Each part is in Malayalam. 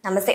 നമസ്തേ.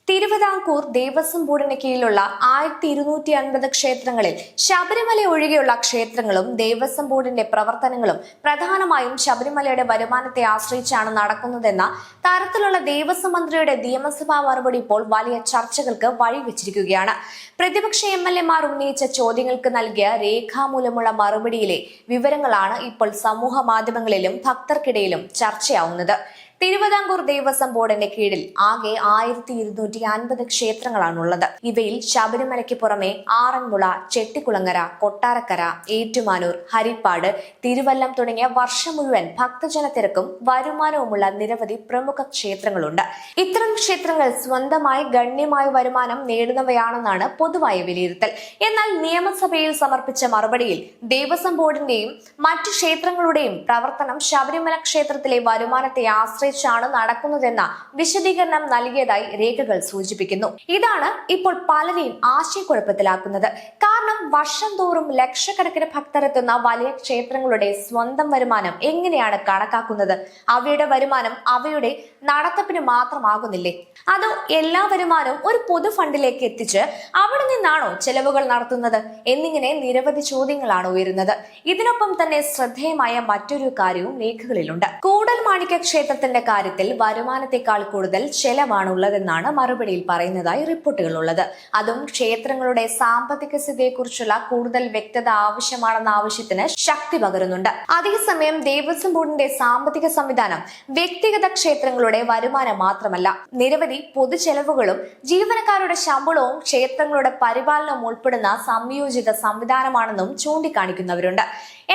തിരുവിതാംകൂർ ദേവസ്വം ബോർഡിന് കീഴിലുള്ള 1250 ക്ഷേത്രങ്ങളിൽ ശബരിമല ഒഴികെയുള്ള ക്ഷേത്രങ്ങളും ദേവസ്വം ബോർഡിന്റെ പ്രവർത്തനങ്ങളും പ്രധാനമായും ശബരിമലയുടെ വരുമാനത്തെ ആശ്രയിച്ചാണ് നടക്കുന്നതെന്ന തരത്തിലുള്ള ദേവസ്വം മന്ത്രിയുടെ നിയമസഭാ മറുപടി ഇപ്പോൾ വലിയ ചർച്ചകൾക്ക് വഴിവെച്ചിരിക്കുകയാണ്. പ്രതിപക്ഷ MLA-മാർ ഉന്നയിച്ച ചോദ്യങ്ങൾക്ക് നൽകിയ രേഖാമൂലമുള്ള മറുപടിയിലെ വിവരങ്ങളാണ് ഇപ്പോൾ സമൂഹ മാധ്യമങ്ങളിലും ഭക്തർക്കിടയിലും ചർച്ചയാവുന്നത്. തിരുവിതാംകൂർ ദേവസ്വം ബോർഡിന്റെ കീഴിൽ ആകെ 1250 ക്ഷേത്രങ്ങളാണുള്ളത്. ഇവയിൽ ശബരിമലയ്ക്ക് പുറമെ ആറന്മുള, ചെട്ടിക്കുളങ്ങര, കൊട്ടാരക്കര, ഏറ്റുമാനൂർ, ഹരിപ്പാട്, തിരുവല്ലം തുടങ്ങിയ വർഷം മുഴുവൻ ഭക്തജന തിരക്കും വരുമാനവുമുള്ള നിരവധി പ്രമുഖ ക്ഷേത്രങ്ങളുണ്ട്. ഇത്തരം ക്ഷേത്രങ്ങൾ സ്വന്തമായി ഗണ്യമായ വരുമാനം നേടുന്നവയാണെന്നാണ് പൊതുവായ വിലയിരുത്തൽ. എന്നാൽ നിയമസഭയിൽ സമർപ്പിച്ച മറുപടിയിൽ ദേവസ്വം ബോർഡിന്റെയും മറ്റു ക്ഷേത്രങ്ങളുടെയും പ്രവർത്തനം ശബരിമല ക്ഷേത്രത്തിലെ വരുമാനത്തെ ആശ്രയിച്ചാണ് നടക്കുന്നതെന്ന വിശദീകരണം നൽകിയതായി രേഖകൾ സൂചിപ്പിക്കുന്നു. ഇതാണ് ഇപ്പോൾ പലരെയും ആശയക്കുഴപ്പത്തിലാക്കുന്നത്. കാരണം വർഷം തോറും ലക്ഷക്കണക്കിന് ഭക്തരെത്തുന്ന വലിയ ക്ഷേത്രങ്ങളുടെ സ്വന്തം വരുമാനം എങ്ങനെയാണ് കണക്കാക്കുന്നത്? അവയുടെ വരുമാനം അവയുടെ നടത്തിപ്പിന് മാത്രമാകുന്നില്ലേ? അതോ എല്ലാ വരുമാനവും ഒരു പൊതു ഫണ്ടിലേക്ക് എത്തിച്ച് അവിടെ നിന്നാണോ ചെലവുകൾ നടത്തുന്നത്? എന്നിങ്ങനെ നിരവധി ചോദ്യങ്ങളാണ് ഉയരുന്നത്. ഇതിനൊപ്പം തന്നെ ശ്രദ്ധേയമായ മറ്റൊരു കാര്യവും രേഖകളിലുണ്ട്. കൂടൽമാണിക്യ ക്ഷേത്രത്തിന്റെ കാര്യത്തിൽ വരുമാനത്തെക്കാൾ കൂടുതൽ ചെലവാണ് ഉള്ളതെന്നാണ് മറുപടിയിൽ പറയുന്നതായി റിപ്പോർട്ടുകളുള്ളത്. അതും ക്ഷേത്രങ്ങളുടെ സാമ്പത്തിക സ്ഥിതിയെക്കുറിച്ചുള്ള കൂടുതൽ വ്യക്തത ആവശ്യമാണെന്ന ആവശ്യത്തിന് ശക്തി പകരുന്നുണ്ട്. അതേസമയം ദേവസ്വം ബോർഡിന്റെ സാമ്പത്തിക സംവിധാനം വ്യക്തിഗത ക്ഷേത്രങ്ങളുടെ വരുമാനം മാത്രമല്ല, നിരവധി പൊതുചെലവുകളും ജീവനക്കാരുടെ ശമ്പളവും ക്ഷേത്രങ്ങളുടെ പരിപാലനവും ഉൾപ്പെടുന്ന സംയോജിത സംവിധാനമാണെന്നും ചൂണ്ടിക്കാണിക്കുന്നവരുണ്ട്.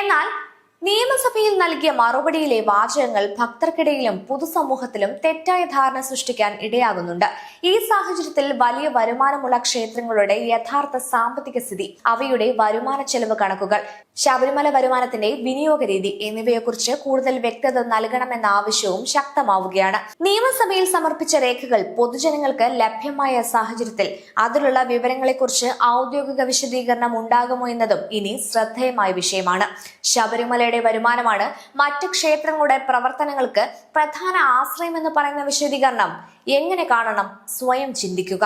എന്നാൽ നിയമസഭയിൽ നൽകിയ മറുപടിയിലെ വാചകങ്ങൾ ഭക്തർക്കിടയിലും പൊതുസമൂഹത്തിലും തെറ്റായ ധാരണ സൃഷ്ടിക്കാൻ ഇടയാകുന്നുണ്ട്. ഈ സാഹചര്യത്തിൽ വലിയ വരുമാനമുള്ള ക്ഷേത്രങ്ങളുടെ യഥാർത്ഥ സാമ്പത്തിക സ്ഥിതി, അവയുടെ വരുമാന ചെലവ് കണക്കുകൾ, ശബരിമല വരുമാനത്തിന്റെ വിനിയോഗ രീതി എന്നിവയെക്കുറിച്ച് കൂടുതൽ വ്യക്തത നൽകണമെന്ന ആവശ്യവും ശക്തമാവുകയാണ്. നിയമസഭയിൽ സമർപ്പിച്ച രേഖകൾ പൊതുജനങ്ങൾക്ക് ലഭ്യമായ സാഹചര്യത്തിൽ അതിലുള്ള വിവരങ്ങളെക്കുറിച്ച് ഔദ്യോഗിക വിശദീകരണം ഉണ്ടാകുമോ എന്നതും ഇനി ശ്രദ്ധേയമായ വിഷയമാണ്. ശബരിമല വരുമാനമാണ് മറ്റ് ക്ഷേത്രങ്ങളുടെ പ്രവർത്തനങ്ങൾക്ക് പ്രധാന ആശ്രയമെന്ന് പറയുന്ന വിശദീകരണം എങ്ങനെ കാണണം? സ്വയം ചിന്തിക്കുക.